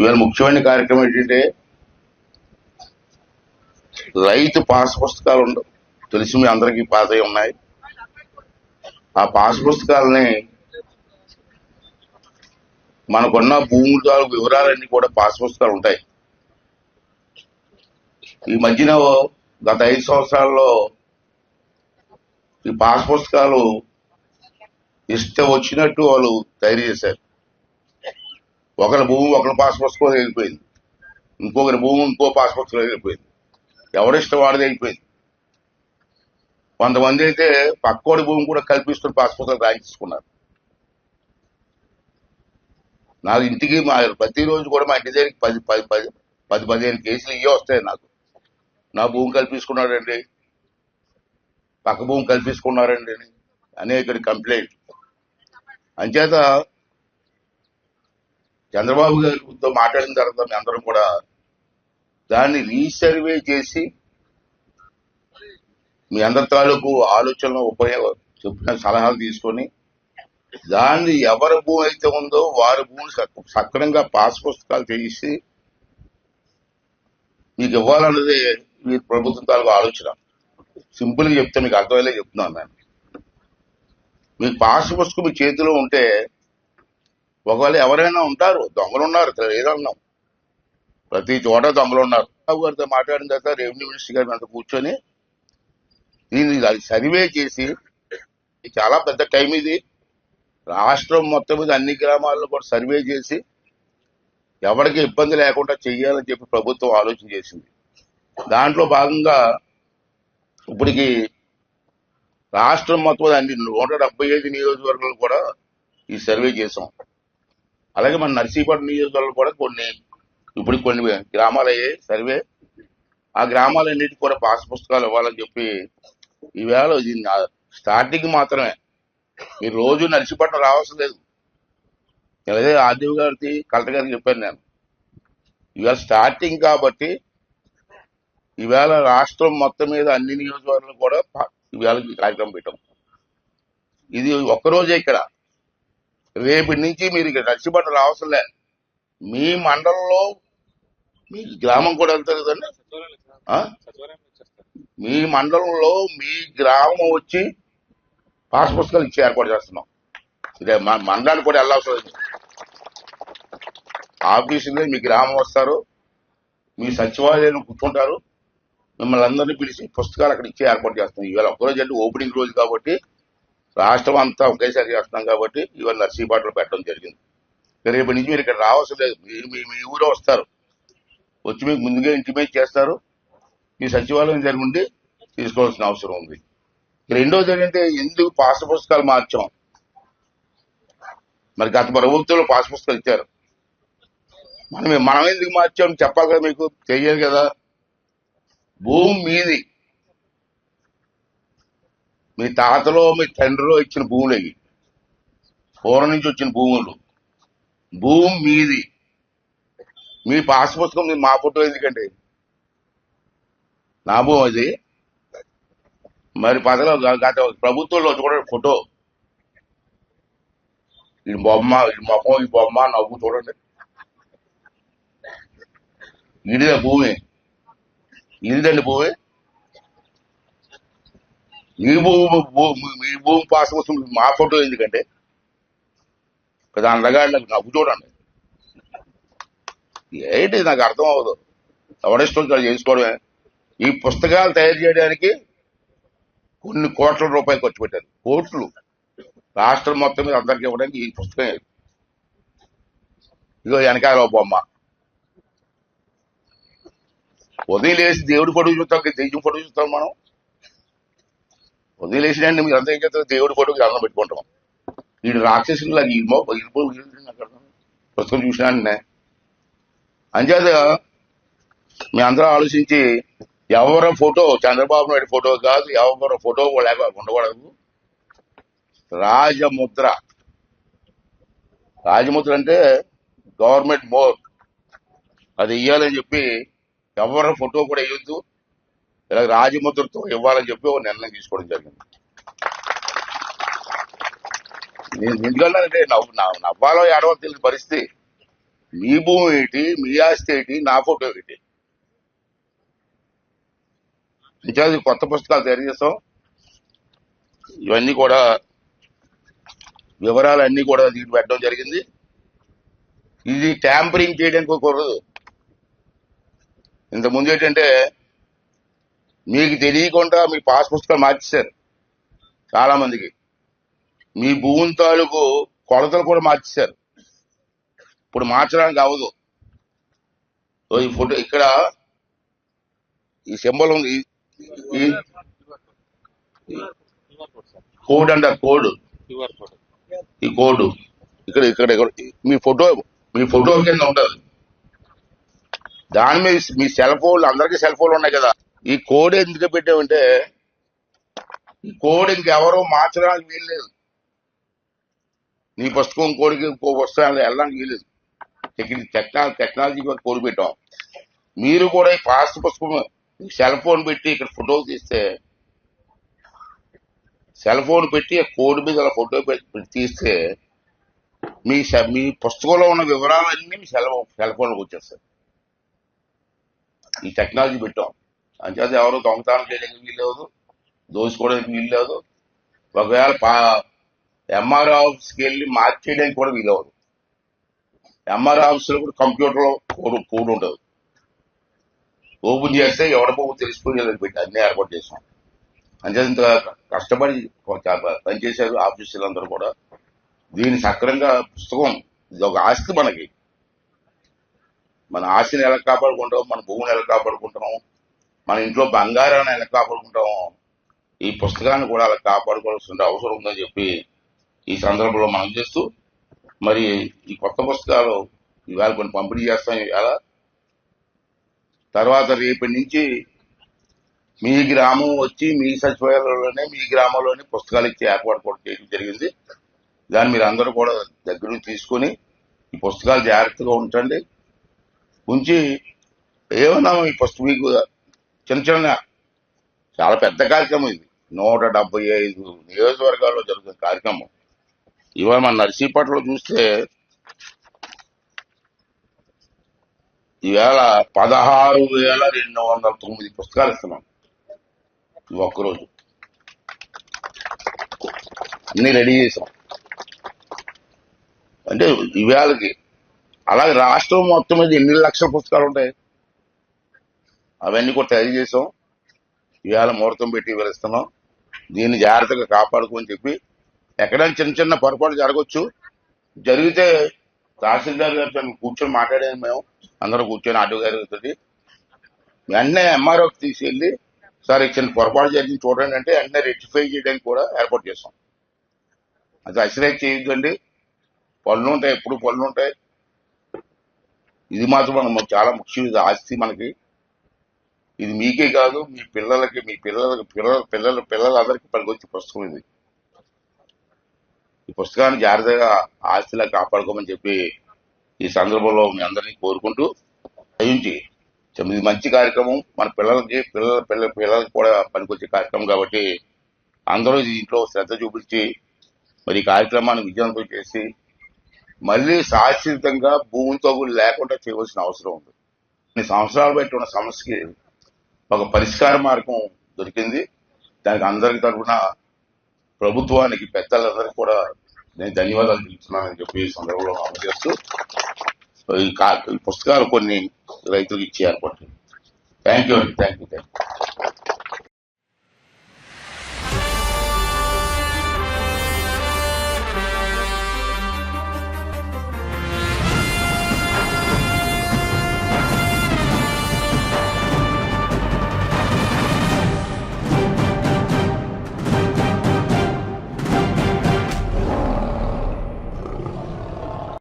ఇవాళ ముఖ్యమైన కార్యక్రమం ఏంటంటే రైతు పాస్ పుస్తకాలు ఉండవు. తెలిసి మీ అందరికీ పాతవి ఉన్నాయి. ఆ పాస్ పుస్తకాలని మనకున్న భూముల తాలూకు వివరాలన్నీ కూడా పాస్ పుస్తకాలు ఉంటాయి. ఈ మధ్యన గత 5 సంవత్సరాల్లో ఈ పాస్ పుస్తకాలు ఇష్టం వచ్చినట్టు వాళ్ళు తయారు చేశారు. ఒకరి భూమి ఒకరి పాస్ పుస్తకం వెళ్ళిపోయింది, ఇంకొకరి భూమి ఇంకో పాస్ పుస్తకం వెళ్ళిపోయింది, ఎవరిష్టం వాడిది అయిపోయింది. కొంతమంది అయితే పక్కోడి భూమి కూడా కల్పిస్తున్న పాస్ పుస్తకాలు రాయించుకున్నారు. నాకు ఇంటికి ప్రతిరోజు కూడా మా ఇంటి దగ్గరికి 10-15 కేసులు ఇవే వస్తాయి. నాకు నా భూమి కల్పించుకున్నాడండి, పక్క భూమి కల్పించుకున్నారండి అని అనేక కంప్లైంట్. అంచేత చంద్రబాబు గారితో మాట్లాడిన తర్వాత మీ అందరం కూడా దాన్ని రీసర్వే చేసి మీ అందరి తాలూకు ఆలోచనలు చెప్పిన సలహాలు తీసుకొని దాన్ని ఎవరి భూమి అయితే ఉందో వారి భూమి సక్రమంగా పాస్ పుస్తకాలు చేసి మీకు ఇవ్వాలన్నది మీ ప్రభుత్వం తాలూకు ఆలోచన. సింపుల్ గా చెప్తే మీకు అర్థమయ్యేలా చెప్తున్నాను నేను. మీకు పాస్ పుస్తకం మీ చేతిలో ఉంటే ఒకవేళ ఎవరైనా ఉంటారు, దొంగలు ఉన్నారు, ఏదన్నాం ప్రతి చోట దొంగలు ఉన్నారు. గారితో మాట్లాడిన తర్వాత రెవెన్యూ మినిస్టర్ గారి అంతా కూర్చొని దీన్ని సర్వే చేసి, చాలా పెద్ద టైం ఇది, రాష్ట్రం మొత్తం మీద అన్ని గ్రామాల్లో కూడా సర్వే చేసి ఎవరికి ఇబ్బంది లేకుండా చెయ్యాలని చెప్పి ప్రభుత్వం ఆలోచన చేసింది. దాంట్లో భాగంగా ఇప్పటికి రాష్ట్రం మొత్తం అన్ని 175 నియోజకవర్గాలు కూడా ఈ సర్వే చేసాం. అలాగే మన నర్సీపట్నం నియోజకవర్గాలు కూడా కొన్ని గ్రామాలు అయ్యాయి సర్వే. ఆ గ్రామాలన్నిటికీ కూడా పాస్ పుస్తకాలు ఇవ్వాలని చెప్పి ఈవేళ ఇది స్టార్టింగ్ మాత్రమే. మీరు రోజు నర్సీపట్నం రావాల్సిన లేదు. అదే ఆర్డీఓ గారికి కలెక్టర్ గారికి చెప్పాను నేను. ఈవేళ స్టార్టింగ్ కాబట్టి ఈవేళ రాష్ట్రం మొత్తం మీద అన్ని నియోజకవర్గాలు కూడా ఈవేళ కార్యక్రమం పెట్టాం. ఇది ఒక్కరోజే. ఇక్కడ రేపటి నుంచి మీరు ఇక్కడ నర్సీపట్నం రావాల్సిన లే. మీ మండలంలో మీ గ్రామం కూడా వెళ్తారు కదండి, మీ మండలంలో మీ గ్రామం వచ్చి పాస్ పుస్తకాలు ఇచ్చి ఏర్పాటు చేస్తున్నాం. ఇదే మండలానికి కూడా వెళ్ళాల్సి లేదు. ఆఫీసులో మీ గ్రామం వస్తారు, మీ సచివాలయంలో కూర్చుంటారు, మిమ్మల్ని అందరినీ పిలిచి పుస్తకాలు అక్కడ ఇచ్చి ఏర్పాటు చేస్తున్నాం. ఇవాళ ఒక్కరోజు అంటే ఓపెనింగ్ రోజు కాబట్టి రాష్ట్రం అంతా ఒకేసారి చేస్తున్నాం కాబట్టి ఇవాళ నర్సీపట్నంలో పెట్టడం జరిగింది. రేపటి నుంచి మీరు ఇక్కడ రావాల్సి లేదు. మీ ఊరే వస్తారు, వచ్చి మీకు ముందుగా ఇంటిమేట్ చేస్తారు, మీ సచివాలయం జరిగి ఉండి తీసుకోవాల్సిన అవసరం ఉంది. రెండోది ఏంటంటే, ఎందుకు పాస్ పుస్తకాలు మార్చాం? మరి గత ప్రభుత్వంలో పాస్ పుస్తకాలు ఇచ్చారు, మనం ఎందుకు మార్చాం చెప్పాలి కదా, మీకు తెలియదు కదా. భూమి మీది, మీ తాతలో మీ తండ్రిలో ఇచ్చిన భూములు అవి, పూర్వం నుంచి వచ్చిన భూములు. భూమి మీది, మీ పాస్ పుస్తకం మా ఫోటో ఎందుకండి? నా భూమి అది. మరి గత ప్రభుత్వంలో చూడండి ఫోటో, ఈ బొమ్మ, ఈ మొహం, ఈ బొమ్మ, నవ్వు చూడండి. ఇదిదే భూమి, ఇదండి భూమి. మీ భూమి పాస్ పుస్తకం మా ఫోటో ఎందుకంటే? దాని లగాడు నవ్వు చూడండి. ఏంటి నాకు అర్థం అవ్వదు. ఎవరిష్టం చేసుకోవడమే. ఈ పుస్తకాలు తయారు చేయడానికి కొన్ని కోట్ల రూపాయలు ఖర్చు పెట్టారు. కోట్లు. రాష్ట్రం మొత్తం మీద అందరికి ఇవ్వడానికి ఈ పుస్తకం. ఇగో వెనకాల బొమ్మ. ఉదయం లేచి దేవుడి ఫోటో చూస్తాం, దెయ్యం ఫోటో చూస్తాం మనం. ఉదయం లేచినండి మీరు అంతా ఏం చేస్తారు, దేవుడి ఫోటోకి అన్నం పెట్టుకుంటాం. వీడు రాక్షసులు పుస్తకం చూసినా. అంచేత మీ అందరూ ఆలోచించి, ఎవరి ఫోటో చంద్రబాబు నాయుడు ఫోటో కాదు, ఎవరి ఫోటో ఉండకూడదు. రాజముద్ర అంటే గవర్నమెంట్ మోర్, అది ఇవ్వాలని చెప్పి ఎవరి ఫోటో కూడా ఇవ్వద్దు. ఇలా రాజముద్రతో ఇవ్వాలని చెప్పి ఒక నిర్ణయం తీసుకోవడం జరిగింది. నేను ఎందుకంటే నవ్వాలో ఏడవో తెలియని పరిస్థితి. మీ భూమి ఏంటి, మీ ఆస్తి ఏంటి, నా ఫోటో ఏంటి? ఇంకా కొత్త పుస్తకాలు తయారు చేస్తాం. ఇవన్నీ కూడా వివరాలన్నీ కూడా దీంట్లో పెట్టడం జరిగింది. ఇది ట్యాంపరింగ్ చేయడానికి కుదరదు. ఇంతకుముందు ఏంటంటే మీకు తెలియకుండా మీ పాస్ పుస్తకాలు మార్చేశారు చాలా మందికి. మీ భూమి తాలూకు కొలతలు కూడా మార్చేశారు. ఇప్పుడు మార్చడానికి అవ్వదు. ఈ ఫోటో ఇక్కడ ఈ సింబల్ ఉంది, ఈ కోడ్ అంటారు, కోడ్. ఈ కోడ్ ఇక్కడ ఇక్కడ మీ ఫోటో కింద ఉంటుంది. దాని మీద మీ సెల్ ఫోన్లు, అందరికీ సెల్ ఫోన్లు ఉన్నాయి కదా. ఈ కోడ్ ఎందుకు పెట్టామంటే ఈ కోడ్ ఇంకెవరో మార్చడానికి వీల్లేదు. నీ పుస్తకం కోడికి ఇంకో పుస్తకాలు వెళ్ళడానికి వీల్లేదు. టెక్నాలజీ కోడ్ పెట్టాం. మీరు కూడా ఈ పాస్ పుస్తకం సెల్ ఫోన్ పెట్టి ఇక్కడ ఫోటోలు తీస్తే, సెల్ ఫోన్ పెట్టి కోడ్ మీద అలా ఫోటో పెట్టి తీస్తే మీ పుస్తకంలో ఉన్న వివరాలన్నీ మీ సెల్ ఫోన్లోకి వచ్చేస్తాయి. ఈ టెక్నాలజీ పెట్టాం. అంచేత ఎవరు దొంగతనం చేయడానికి వీల్లేదు, దోచుకోవడానికి వీల్లేదు. ఒకవేళ ఎంఆర్ ఆఫీస్కి వెళ్ళి మార్చేయడానికి కూడా వీలవదు. ఎంఆర్ ఆఫీస్లో కూడా కంప్యూటర్లో కోడ్ ఉంటుంది. ఓపెన్ చేస్తే ఎవరి బాబు తెలిసిపోయి పెట్టి అన్ని ఏర్పాటు చేసాం. అంచేత ఇంత కష్టపడి పనిచేశారు ఆఫీసులందరూ కూడా. దీని సక్రంగా పుస్తకం ఇది ఒక ఆస్తి. మన ఆస్తిని ఎలా కాపాడుకుంటాం, మన భూమిని ఎలా కాపాడుకుంటాం, మన ఇంట్లో బంగారాన్ని ఎలా కాపాడుకుంటాం, ఈ పుస్తకాన్ని కూడా అలా కాపాడుకోవాల్సిన అవసరం ఉందని చెప్పి ఈ సందర్భంలో మనం చేస్తూ, మరి ఈ కొత్త పుస్తకాలు ఇవాళ కొన్ని పంపిణీ చేస్తాం. ఇవాళ తర్వాత రేపటి నుంచి మీ గ్రామం వచ్చి మీ సచివాలయంలోనే, మీ గ్రామంలోనే పుస్తకాలు ఇచ్చే ఏర్పాటు కూడా చేయడం జరిగింది. దాన్ని మీరు అందరూ కూడా దగ్గర తీసుకొని ఈ పుస్తకాలు జాగ్రత్తగా ఉంచండి. ఉంచి ఏమన్నా ఈ పుస్తకం మీకు చిన్న చాలా పెద్ద కార్యక్రమం ఇది. 175 నియోజకవర్గాల్లో జరుగుతున్న కార్యక్రమం. ఇవాళ మన నర్సీపట్నంలో చూస్తే ఈవేళ 16,209 పుస్తకాలు ఇస్తున్నాం ఒక్కరోజు. అన్ని రెడీ చేసాం. అంటే ఈవేళకి అలాగే రాష్ట్రం మొత్తం మీద ఎన్ని లక్షల పుస్తకాలు ఉంటాయి, అవన్నీ కూడా తయారు చేసాం. ఇవాళ ముహూర్తం పెట్టి వెలుస్తున్నాం. దీన్ని జాగ్రత్తగా కాపాడుకోని చెప్పి, ఎక్కడైనా చిన్న పొరపాటు జరగవచ్చు. జరిగితే తహసీల్దార్ గారితో కూర్చొని మాట్లాడేది. మేము అందరం కూర్చొని ఆటో గారితో వెంటనే ఎంఆర్ఓకి తీసుకెళ్ళి, సార్ చిన్న పొరపాటు జరిగింది చూడండి అంటే వెంటనే రెక్టిఫై చేయడానికి కూడా ఏర్పాటు చేస్తాం. అది అసిరేట్ చేయొద్దండి. పనులు ఉంటాయి, ఎప్పుడు పనులు ఉంటాయి. ఇది మాత్రం మనం చాలా ముఖ్యం. ఇది ఆస్తి మనకి. ఇది మీకే కాదు, మీ పిల్లలకి, మీ పిల్లలందరికీ పనికొచ్చే పుస్తకం ఇది. ఈ పుస్తకాన్ని జాగ్రత్తగా ఆస్తిలా కాపాడుకోమని చెప్పి ఈ సందర్భంలో మీ అందరినీ కోరుకుంటూ, దయించి ఇది మంచి కార్యక్రమం, మన పిల్లలకి కూడా పనికొచ్చే కార్యక్రమం కాబట్టి అందరూ దీంట్లో శ్రద్ధ చూపించి మరి ఈ కార్యక్రమాన్ని విజయవంతం చేసి మళ్ళీ శాశ్వతంగా భూమి తగులు లేకుండా చేయవలసిన అవసరం ఉంది. కొన్ని సంవత్సరాలు బట్టి ఉన్న సమస్యకి ఒక పరిష్కార మార్గం దొరికింది. దానికి అందరికి తరఫున ప్రభుత్వానికి, పెద్దలందరికీ కూడా నేను ధన్యవాదాలు తెలుపుతున్నానని చెప్పి ఈ సందర్భంలో అందజేస్తూ, ఈ పుస్తకాలు కొన్ని రైతులకు ఇచ్చే ఏర్పాటు. Thank you.